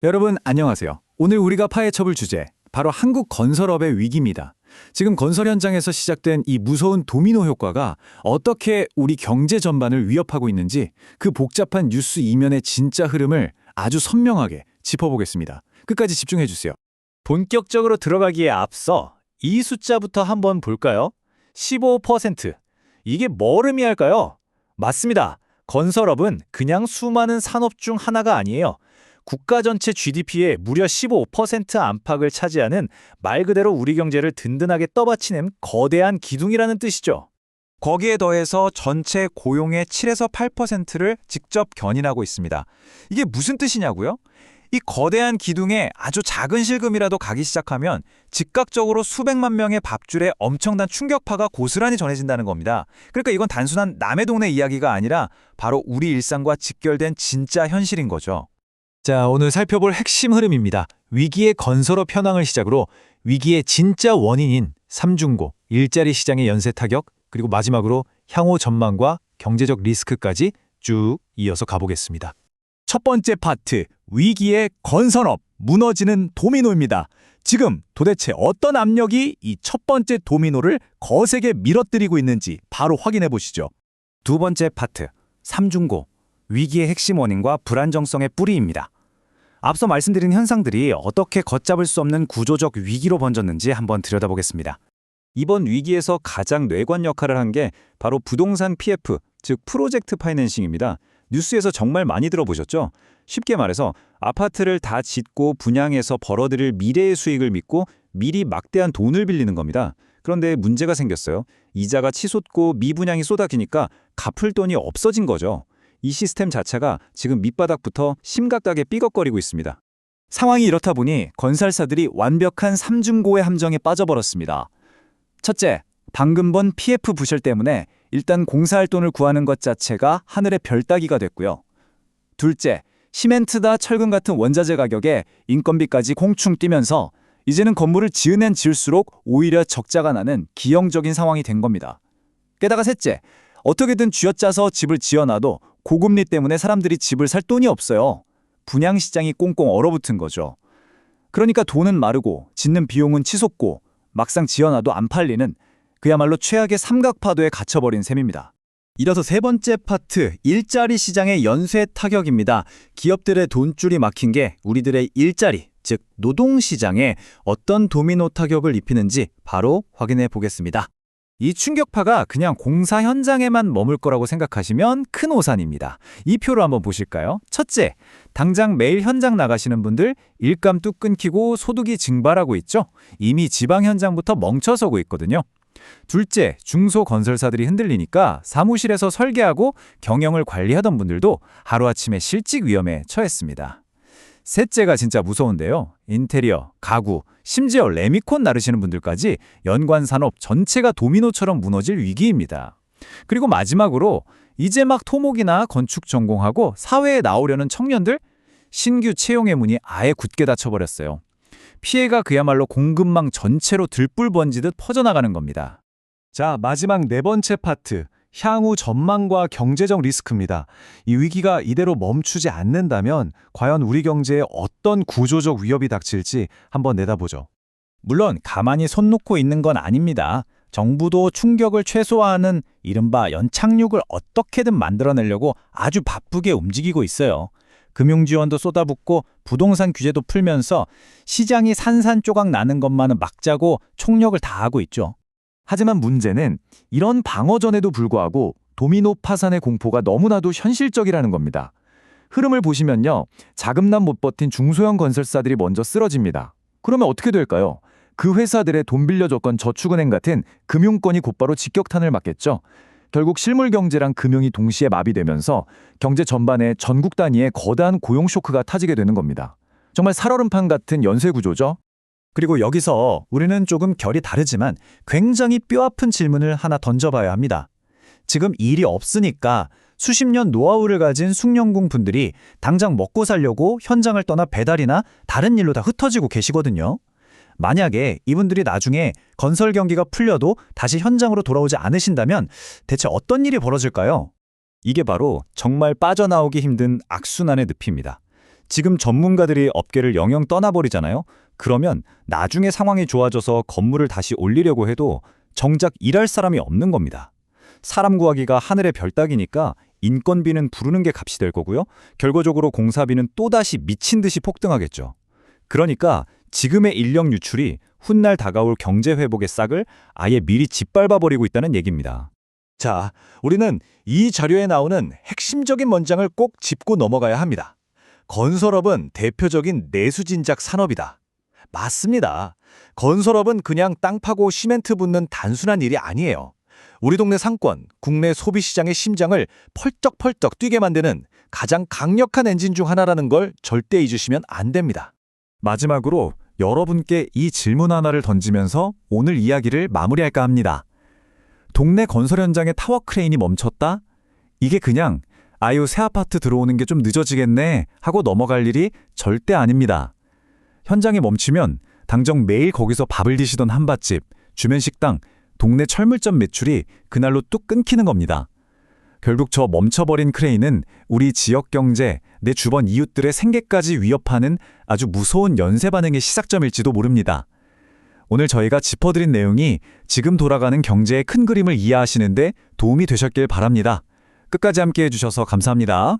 여러분 안녕하세요. 오늘 우리가 파헤쳐볼 주제, 바로 한국 건설업의 위기입니다. 지금 건설 현장에서 시작된 이 무서운 도미노 효과가 어떻게 우리 경제 전반을 위협하고 있는지 그 복잡한 뉴스 이면의 진짜 흐름을 아주 선명하게 짚어보겠습니다. 끝까지 집중해 주세요. 본격적으로 들어가기에 앞서 이 숫자부터 한번 볼까요? 15%. 이게 뭘 의미할까요? 맞습니다. 건설업은 그냥 수많은 산업 중 하나가 아니에요. 국가 전체 GDP의 무려 15% 안팎을 차지하는 말 그대로 우리 경제를 든든하게 떠받치는 거대한 기둥이라는 뜻이죠. 거기에 더해서 전체 고용의 7에서 8%를 직접 견인하고 있습니다. 이게 무슨 뜻이냐고요? 이 거대한 기둥에 아주 작은 실금이라도 가기 시작하면 즉각적으로 수백만 명의 밥줄에 엄청난 충격파가 고스란히 전해진다는 겁니다. 그러니까 이건 단순한 남의 동네 이야기가 아니라 바로 우리 일상과 직결된 진짜 현실인 거죠. 자, 오늘 살펴볼 핵심 흐름입니다. 위기의 건설업 현황을 시작으로 위기의 진짜 원인인 삼중고, 일자리 시장의 연쇄 타격, 그리고 마지막으로 향후 전망과 경제적 리스크까지 쭉 이어서 가보겠습니다. 첫 번째 파트, 위기의 건설업, 무너지는 도미노입니다. 지금 도대체 어떤 압력이 이 첫 번째 도미노를 거세게 밀어뜨리고 있는지 바로 확인해 보시죠. 두 번째 파트, 삼중고, 위기의 핵심 원인과 불안정성의 뿌리입니다. 앞서 말씀드린 현상들이 어떻게 걷잡을 수 없는 구조적 위기로 번졌는지 한번 들여다보겠습니다. 이번 위기에서 가장 뇌관 역할을 한 게 바로 부동산 PF, 즉 프로젝트 파이낸싱입니다. 뉴스에서 정말 많이 들어보셨죠? 쉽게 말해서 아파트를 다 짓고 분양해서 벌어들일 미래의 수익을 믿고 미리 막대한 돈을 빌리는 겁니다. 그런데 문제가 생겼어요. 이자가 치솟고 미분양이 쏟아지니까 갚을 돈이 없어진 거죠. 이 시스템 자체가 지금 밑바닥부터 심각하게 삐걱거리고 있습니다. 상황이 이렇다 보니 건설사들이 완벽한 삼중고의 함정에 빠져버렸습니다. 첫째, 방금 번 PF 부실 때문에 일단 공사할 돈을 구하는 것 자체가 하늘의 별 따기가 됐고요. 둘째, 시멘트나 철근 같은 원자재 가격에 인건비까지 공충 뛰면서 이제는 건물을 지으면 지을수록 오히려 적자가 나는 기형적인 상황이 된 겁니다. 게다가 셋째, 어떻게든 쥐어짜서 집을 지어놔도 고금리 때문에 사람들이 집을 살 돈이 없어요. 분양시장이 꽁꽁 얼어붙은 거죠. 그러니까 돈은 마르고 짓는 비용은 치솟고 막상 지어놔도 안 팔리는 그야말로 최악의 삼각파도에 갇혀버린 셈입니다. 이어서 세 번째 파트, 일자리 시장의 연쇄 타격입니다. 기업들의 돈줄이 막힌 게 우리들의 일자리, 즉 노동시장에 어떤 도미노 타격을 입히는지 바로 확인해 보겠습니다. 이 충격파가 그냥 공사 현장에만 머물 거라고 생각하시면 큰 오산입니다. 이 표로 한번 보실까요? 첫째, 당장 매일 현장 나가시는 분들 일감 뚝 끊기고 소득이 증발하고 있죠? 이미 지방 현장부터 멈춰서고 있거든요. 둘째, 중소건설사들이 흔들리니까 사무실에서 설계하고 경영을 관리하던 분들도 하루아침에 실직 위험에 처했습니다. 셋째가 진짜 무서운데요. 인테리어, 가구, 심지어 레미콘 나르시는 분들까지 연관 산업 전체가 도미노처럼 무너질 위기입니다. 그리고 마지막으로 이제 막 토목이나 건축 전공하고 사회에 나오려는 청년들, 신규 채용의 문이 아예 굳게 닫혀버렸어요. 피해가 그야말로 공급망 전체로 들불 번지듯 퍼져나가는 겁니다. 자, 마지막 네 번째 파트, 향후 전망과 경제적 리스크입니다. 이 위기가 이대로 멈추지 않는다면 과연 우리 경제에 어떤 구조적 위협이 닥칠지 한번 내다보죠. 물론 가만히 손 놓고 있는 건 아닙니다. 정부도 충격을 최소화하는 이른바 연착륙을 어떻게든 만들어내려고 아주 바쁘게 움직이고 있어요. 금융지원도 쏟아붓고 부동산 규제도 풀면서 시장이 산산조각 나는 것만은 막자고 총력을 다하고 있죠. 하지만 문제는 이런 방어전에도 불구하고 도미노 파산의 공포가 너무나도 현실적이라는 겁니다. 흐름을 보시면요. 자금난 못 버틴 중소형 건설사들이 먼저 쓰러집니다. 그러면 어떻게 될까요? 그 회사들의 돈 빌려줬건 저축은행 같은 금융권이 곧바로 직격탄을 맞겠죠. 결국 실물 경제랑 금융이 동시에 마비되면서 경제 전반에 전국 단위의 거대한 고용 쇼크가 타지게 되는 겁니다. 정말 살얼음판 같은 연쇄 구조죠. 그리고 여기서 우리는 조금 결이 다르지만 굉장히 뼈아픈 질문을 하나 던져봐야 합니다. 지금 일이 없으니까 수십 년 노하우를 가진 숭늉궁 분들이 당장 먹고 살려고 현장을 떠나 배달이나 다른 일로 다 흩어지고 계시거든요. 만약에 이분들이 나중에 건설 경기가 풀려도 다시 현장으로 돌아오지 않으신다면 대체 어떤 일이 벌어질까요? 이게 바로 정말 빠져나오기 힘든 악순환의 늪입니다. 지금 전문가들이 업계를 영영 떠나버리잖아요. 그러면 나중에 상황이 좋아져서 건물을 다시 올리려고 해도 정작 일할 사람이 없는 겁니다. 사람 구하기가 하늘의 별 따기니까 인건비는 부르는 게 값이 될 거고요. 결과적으로 공사비는 또다시 미친 듯이 폭등하겠죠. 그러니까 지금의 인력 유출이 훗날 다가올 경제 회복의 싹을 아예 미리 짓밟아버리고 있다는 얘기입니다. 자, 우리는 이 자료에 나오는 핵심적인 문장을 꼭 짚고 넘어가야 합니다. 건설업은 대표적인 내수진작 산업이다. 맞습니다. 건설업은 그냥 땅 파고 시멘트 붓는 단순한 일이 아니에요. 우리 동네 상권, 국내 소비시장의 심장을 펄쩍펄쩍 뛰게 만드는 가장 강력한 엔진 중 하나라는 걸 절대 잊으시면 안 됩니다. 마지막으로 여러분께 이 질문 하나를 던지면서 오늘 이야기를 마무리할까 합니다. 동네 건설 현장에 타워 크레인이 멈췄다? 이게 그냥 아유 새 아파트 들어오는 게 좀 늦어지겠네 하고 넘어갈 일이 절대 아닙니다. 현장이 멈추면 당장 매일 거기서 밥을 드시던 한밭집, 주변 식당, 동네 철물점 매출이 그날로 뚝 끊기는 겁니다. 결국 저 멈춰버린 크레인은 우리 지역 경제, 내 주변 이웃들의 생계까지 위협하는 아주 무서운 연쇄 반응의 시작점일지도 모릅니다. 오늘 저희가 짚어드린 내용이 지금 돌아가는 경제의 큰 그림을 이해하시는데 도움이 되셨길 바랍니다. 끝까지 함께 해주셔서 감사합니다.